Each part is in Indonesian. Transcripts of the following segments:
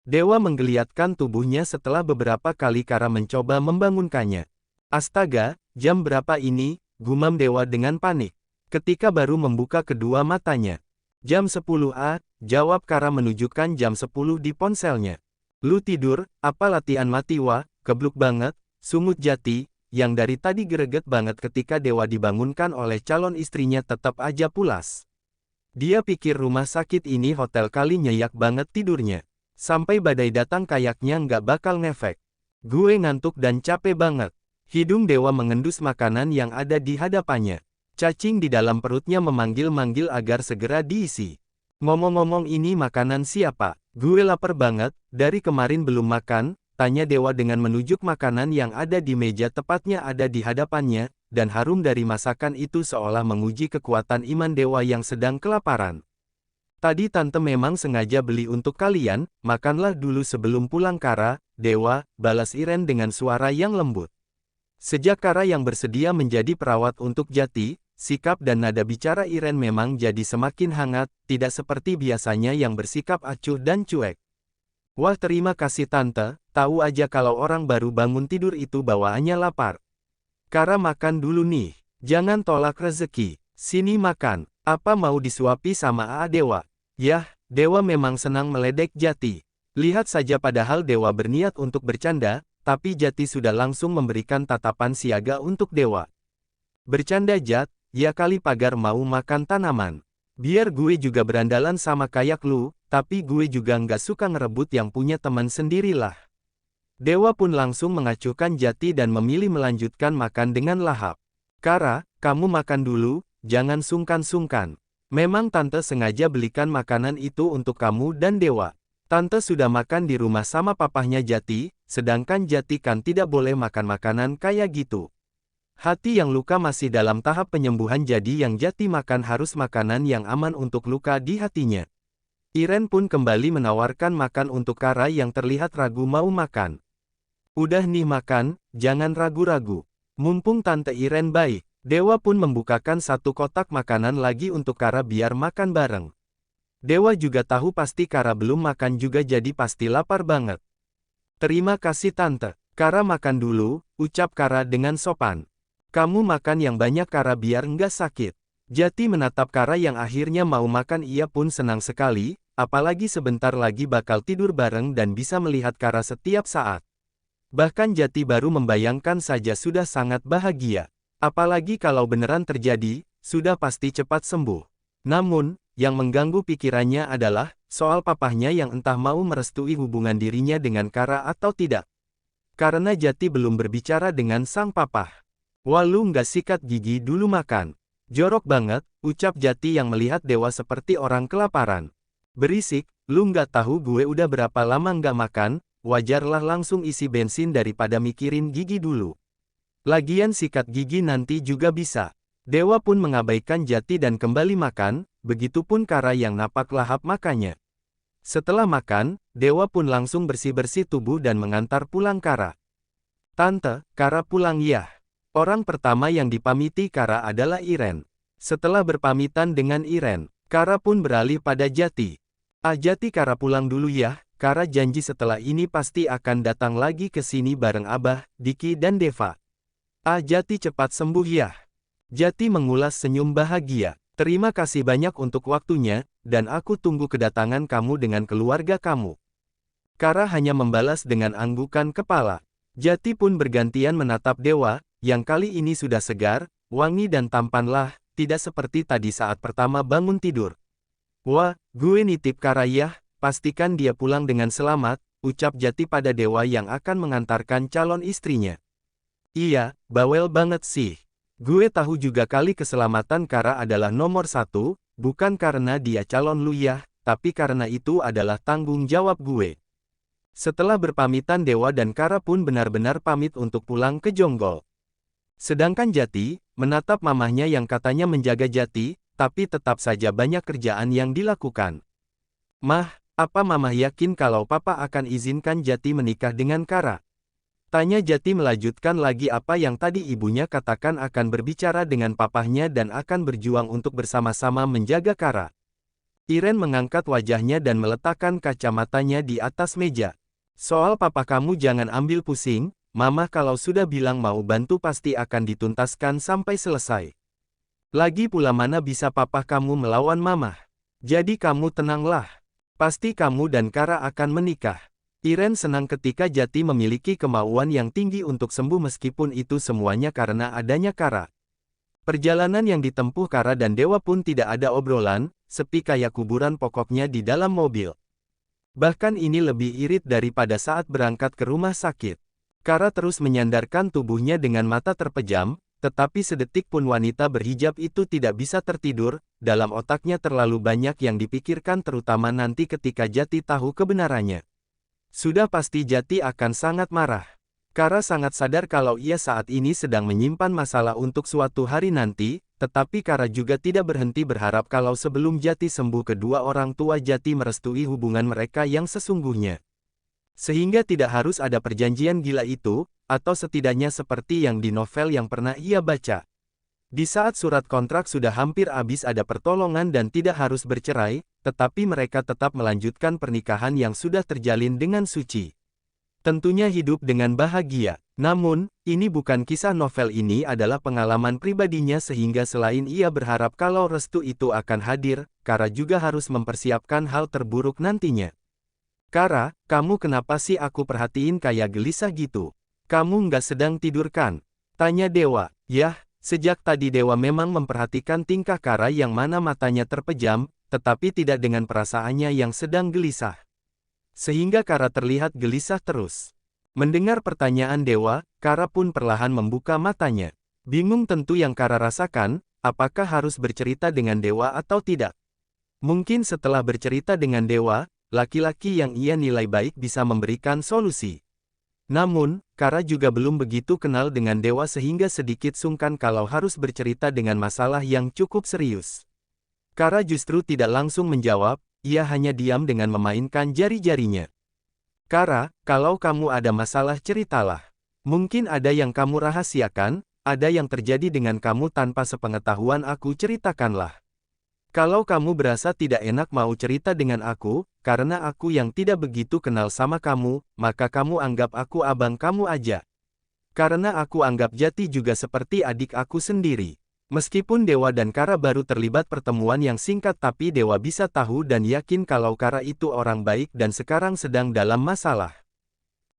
Dewa menggeliatkan tubuhnya setelah beberapa kali Kara mencoba membangunkannya. Astaga, jam berapa ini? Gumam Dewa dengan panik. Ketika baru membuka kedua matanya. Jam 10 jawab Kara menunjukkan jam 10 di ponselnya. Lu tidur, apa latihan mati wah, kebluk banget, sungut Jati, yang dari tadi greget banget ketika Dewa dibangunkan oleh calon istrinya tetap aja pulas. Dia pikir rumah sakit ini hotel kali nyenyak banget tidurnya. Sampai badai datang kayaknya nggak bakal ngefek. Gue ngantuk dan capek banget. Hidung Dewa mengendus makanan yang ada di hadapannya. Cacing di dalam perutnya memanggil-manggil agar segera diisi. Ngomong-ngomong ini makanan siapa? Gue lapar banget, dari kemarin belum makan, tanya Dewa dengan menunjuk makanan yang ada di meja tepatnya ada di hadapannya, dan harum dari masakan itu seolah menguji kekuatan iman Dewa yang sedang kelaparan. Tadi tante memang sengaja beli untuk kalian, makanlah dulu sebelum pulang Kara, Dewa, balas Iren dengan suara yang lembut. Sejak Kara yang bersedia menjadi perawat untuk Jati, sikap dan nada bicara Iren memang jadi semakin hangat, tidak seperti biasanya yang bersikap acuh dan cuek. Wah terima kasih tante, tahu aja kalau orang baru bangun tidur itu bawaannya lapar. Kara makan dulu nih, jangan tolak rezeki, sini makan. Apa mau disuapi sama Aa Dewa? Yah, Dewa memang senang meledek Jati. Lihat saja padahal Dewa berniat untuk bercanda, tapi Jati sudah langsung memberikan tatapan siaga untuk Dewa. Bercanda Jat, ya kali pagar mau makan tanaman. Biar gue juga berandalan sama kayak lu, tapi gue juga nggak suka ngerebut yang punya teman sendirilah. Dewa pun langsung mengacuhkan Jati dan memilih melanjutkan makan dengan lahap. Kara, kamu makan dulu. Jangan sungkan-sungkan. Memang tante sengaja belikan makanan itu untuk kamu dan Dewa. Tante sudah makan di rumah sama papahnya Jati, sedangkan Jati kan tidak boleh makan makanan kayak gitu. Hati yang luka masih dalam tahap penyembuhan jadi yang Jati makan harus makanan yang aman untuk luka di hatinya. Iren pun kembali menawarkan makan untuk Kara yang terlihat ragu mau makan. Udah nih makan, jangan ragu-ragu. Mumpung tante Iren baik. Dewa pun membukakan satu kotak makanan lagi untuk Kara biar makan bareng. Dewa juga tahu pasti Kara belum makan juga jadi pasti lapar banget. Terima kasih tante. Kara makan dulu, ucap Kara dengan sopan. Kamu makan yang banyak Kara biar nggak sakit. Jati menatap Kara yang akhirnya mau makan ia pun senang sekali, apalagi sebentar lagi bakal tidur bareng dan bisa melihat Kara setiap saat. Bahkan Jati baru membayangkan saja sudah sangat bahagia. Apalagi kalau beneran terjadi, sudah pasti cepat sembuh. Namun, yang mengganggu pikirannya adalah, soal papahnya yang entah mau merestui hubungan dirinya dengan Kara atau tidak. Karena Jati belum berbicara dengan sang papah. Wah lu nggak sikat gigi dulu makan. Jorok banget, ucap Jati yang melihat Dewa seperti orang kelaparan. Berisik, lu nggak tahu gue udah berapa lama nggak makan, wajarlah langsung isi bensin daripada mikirin gigi dulu. Lagian sikat gigi nanti juga bisa. Dewa pun mengabaikan Jati dan kembali makan, begitupun Kara yang napak lahap makannya. Setelah makan, Dewa pun langsung bersih-bersih tubuh dan mengantar pulang Kara. Tante, Kara pulang ya. Orang pertama yang dipamiti Kara adalah Iren. Setelah berpamitan dengan Iren, Kara pun beralih pada Jati. Jati Kara pulang dulu ya, Kara janji setelah ini pasti akan datang lagi ke sini bareng Abah, Diki dan Deva. Jati cepat sembuh ya. Jati mengulas senyum bahagia. Terima kasih banyak untuk waktunya, dan aku tunggu kedatangan kamu dengan keluarga kamu. Kara hanya membalas dengan anggukan kepala. Jati pun bergantian menatap Dewa, yang kali ini sudah segar, wangi dan tampanlah, tidak seperti tadi saat pertama bangun tidur. Wah, gue nitip Kara ya, pastikan dia pulang dengan selamat, ucap Jati pada Dewa yang akan mengantarkan calon istrinya. Iya, bawel banget sih. Gue tahu juga kali keselamatan Kara adalah nomor satu, bukan karena dia calon lu ya, tapi karena itu adalah tanggung jawab gue. Setelah berpamitan Dewa dan Kara pun benar-benar pamit untuk pulang ke Jonggol. Sedangkan Jati, menatap mamahnya yang katanya menjaga Jati, tapi tetap saja banyak kerjaan yang dilakukan. Mah, apa mamah yakin kalau papa akan izinkan Jati menikah dengan Kara? Tanya Jati melanjutkan lagi apa yang tadi ibunya katakan akan berbicara dengan papahnya dan akan berjuang untuk bersama-sama menjaga Kara. Iren mengangkat wajahnya dan meletakkan kacamatanya di atas meja. Soal papa kamu jangan ambil pusing, mama kalau sudah bilang mau bantu pasti akan dituntaskan sampai selesai. Lagi pula mana bisa papa kamu melawan mama. Jadi kamu tenanglah. Pasti kamu dan Kara akan menikah. Iren senang ketika Jati memiliki kemauan yang tinggi untuk sembuh meskipun itu semuanya karena adanya Kara. Perjalanan yang ditempuh Kara dan Dewa pun tidak ada obrolan, sepi kayak kuburan pokoknya di dalam mobil. Bahkan ini lebih irit daripada saat berangkat ke rumah sakit. Kara terus menyandarkan tubuhnya dengan mata terpejam, tetapi sedetik pun wanita berhijab itu tidak bisa tertidur, dalam otaknya terlalu banyak yang dipikirkan terutama nanti ketika Jati tahu kebenarannya. Sudah pasti Jati akan sangat marah. Kara sangat sadar kalau ia saat ini sedang menyimpan masalah untuk suatu hari nanti, tetapi Kara juga tidak berhenti berharap kalau sebelum Jati sembuh kedua orang tua Jati merestui hubungan mereka yang sesungguhnya. Sehingga tidak harus ada perjanjian gila itu, atau setidaknya seperti yang di novel yang pernah ia baca. Di saat surat kontrak sudah hampir habis ada pertolongan dan tidak harus bercerai, tetapi mereka tetap melanjutkan pernikahan yang sudah terjalin dengan suci. Tentunya hidup dengan bahagia. Namun, ini bukan kisah novel ini adalah pengalaman pribadinya sehingga selain ia berharap kalau restu itu akan hadir, Kara juga harus mempersiapkan hal terburuk nantinya. Kara, kamu kenapa sih aku perhatiin kayak gelisah gitu? Kamu nggak sedang tidur kan? Tanya Dewa. Yah, sejak tadi Dewa memang memperhatikan tingkah Kara yang mana matanya terpejam, tetapi tidak dengan perasaannya yang sedang gelisah. Sehingga Kara terlihat gelisah terus. Mendengar pertanyaan Dewa, Kara pun perlahan membuka matanya. Bingung tentu yang Kara rasakan, apakah harus bercerita dengan Dewa atau tidak. Mungkin setelah bercerita dengan Dewa, laki-laki yang ia nilai baik bisa memberikan solusi. Namun, Kara juga belum begitu kenal dengan Dewa sehingga sedikit sungkan kalau harus bercerita dengan masalah yang cukup serius. Kara justru tidak langsung menjawab, ia hanya diam dengan memainkan jari-jarinya. Kara, kalau kamu ada masalah ceritalah. Mungkin ada yang kamu rahasiakan, ada yang terjadi dengan kamu tanpa sepengetahuan aku ceritakanlah. Kalau kamu berasa tidak enak mau cerita dengan aku, karena aku yang tidak begitu kenal sama kamu, maka kamu anggap aku abang kamu aja. Karena aku anggap Jati juga seperti adik aku sendiri. Meskipun Dewa dan Kara baru terlibat pertemuan yang singkat tapi Dewa bisa tahu dan yakin kalau Kara itu orang baik dan sekarang sedang dalam masalah.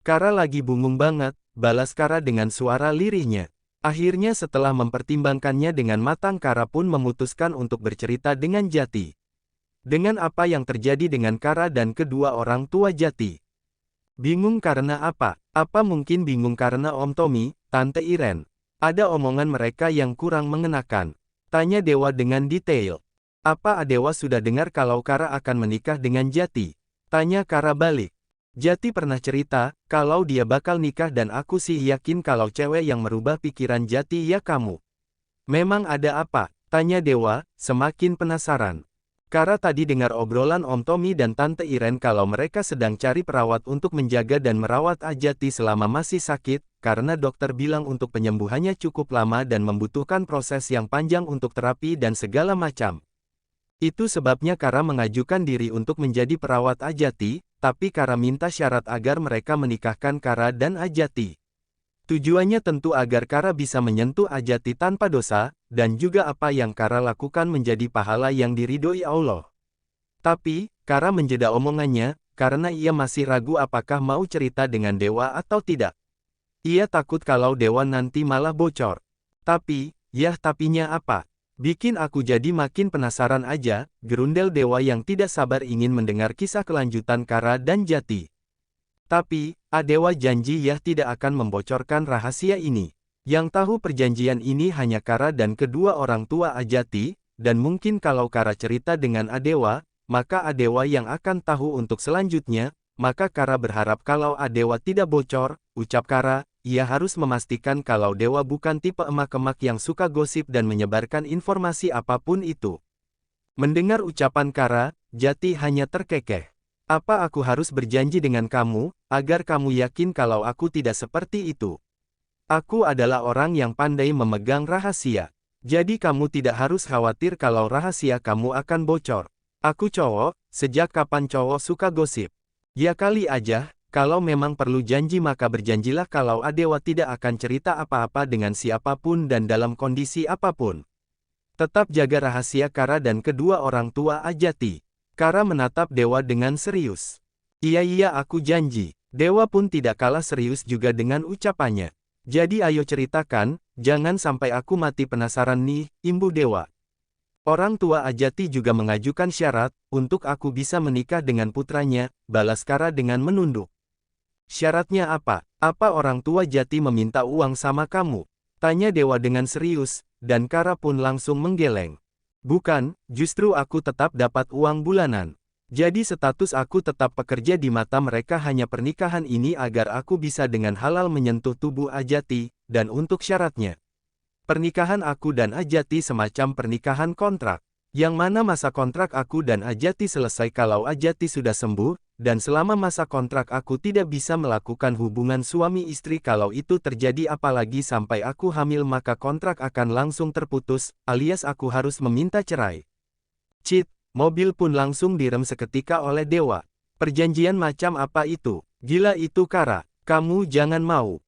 Kara lagi bingung banget, balas Kara dengan suara lirihnya. Akhirnya setelah mempertimbangkannya dengan matang Kara pun memutuskan untuk bercerita dengan Jati. Dengan apa yang terjadi dengan Kara dan kedua orang tua Jati. Bingung karena apa? Apa mungkin bingung karena Om Tommy, Tante Iren? Ada omongan mereka yang kurang mengenakan. Tanya Dewa dengan detail. Apa Dewa sudah dengar kalau Kara akan menikah dengan Jati? Tanya Kara balik. Jati pernah cerita, kalau dia bakal nikah dan aku sih yakin kalau cewek yang merubah pikiran Jati ya kamu. Memang ada apa? Tanya Dewa, semakin penasaran. Kara tadi dengar obrolan Om Tommy dan Tante Iren kalau mereka sedang cari perawat untuk menjaga dan merawat Jati selama masih sakit, karena dokter bilang untuk penyembuhannya cukup lama dan membutuhkan proses yang panjang untuk terapi dan segala macam. Itu sebabnya Kara mengajukan diri untuk menjadi perawat Jati, tapi Kara minta syarat agar mereka menikahkan Kara dan Jati. Tujuannya tentu agar Kara bisa menyentuh Jati tanpa dosa, dan juga apa yang Kara lakukan menjadi pahala yang diridhoi Allah. Tapi, Kara menjeda omongannya, karena ia masih ragu apakah mau cerita dengan Dewa atau tidak. Ia takut kalau Dewa nanti malah bocor. Tapi, yah tapinya apa? Bikin aku jadi makin penasaran aja, gerundel Dewa yang tidak sabar ingin mendengar kisah kelanjutan Kara dan Jati. Tapi, Dewa janji ya tidak akan membocorkan rahasia ini. Yang tahu perjanjian ini hanya Kara dan kedua orang tua Jati, dan mungkin kalau Kara cerita dengan Dewa, maka Dewa yang akan tahu untuk selanjutnya, maka Kara berharap kalau Dewa tidak bocor, ucap Kara, ia harus memastikan kalau Dewa bukan tipe emak-emak yang suka gosip dan menyebarkan informasi apapun itu. Mendengar ucapan Kara, Jati hanya terkekeh. Apa aku harus berjanji dengan kamu, agar kamu yakin kalau aku tidak seperti itu? Aku adalah orang yang pandai memegang rahasia. Jadi kamu tidak harus khawatir kalau rahasia kamu akan bocor. Aku cowok, sejak kapan cowok suka gosip? Ya kali aja, kalau memang perlu janji maka berjanjilah kalau Adewa tidak akan cerita apa-apa dengan siapapun dan dalam kondisi apapun. Tetap jaga rahasia Kara dan kedua orang tua Ajati. Kara menatap Dewa dengan serius. Iya aku janji. Dewa pun tidak kalah serius juga dengan ucapannya. Jadi ayo ceritakan, jangan sampai aku mati penasaran nih, imbu Dewa. Orang tua Ajati juga mengajukan syarat, untuk aku bisa menikah dengan putranya, balas Kara dengan menunduk. Syaratnya apa? Apa orang tua Jati meminta uang sama kamu? Tanya Dewa dengan serius, dan Kara pun langsung menggeleng. Bukan, justru aku tetap dapat uang bulanan. Jadi status aku tetap pekerja di mata mereka hanya pernikahan ini agar aku bisa dengan halal menyentuh tubuh Ajati, dan untuk syaratnya. Pernikahan aku dan Ajati semacam pernikahan kontrak. Yang mana masa kontrak aku dan Ajati selesai kalau Ajati sudah sembuh, dan selama masa kontrak aku tidak bisa melakukan hubungan suami istri kalau itu terjadi apalagi sampai aku hamil maka kontrak akan langsung terputus, alias aku harus meminta cerai. Cit, mobil pun langsung direm seketika oleh Dewa. Perjanjian macam apa itu? Gila itu Kara, kamu jangan mau.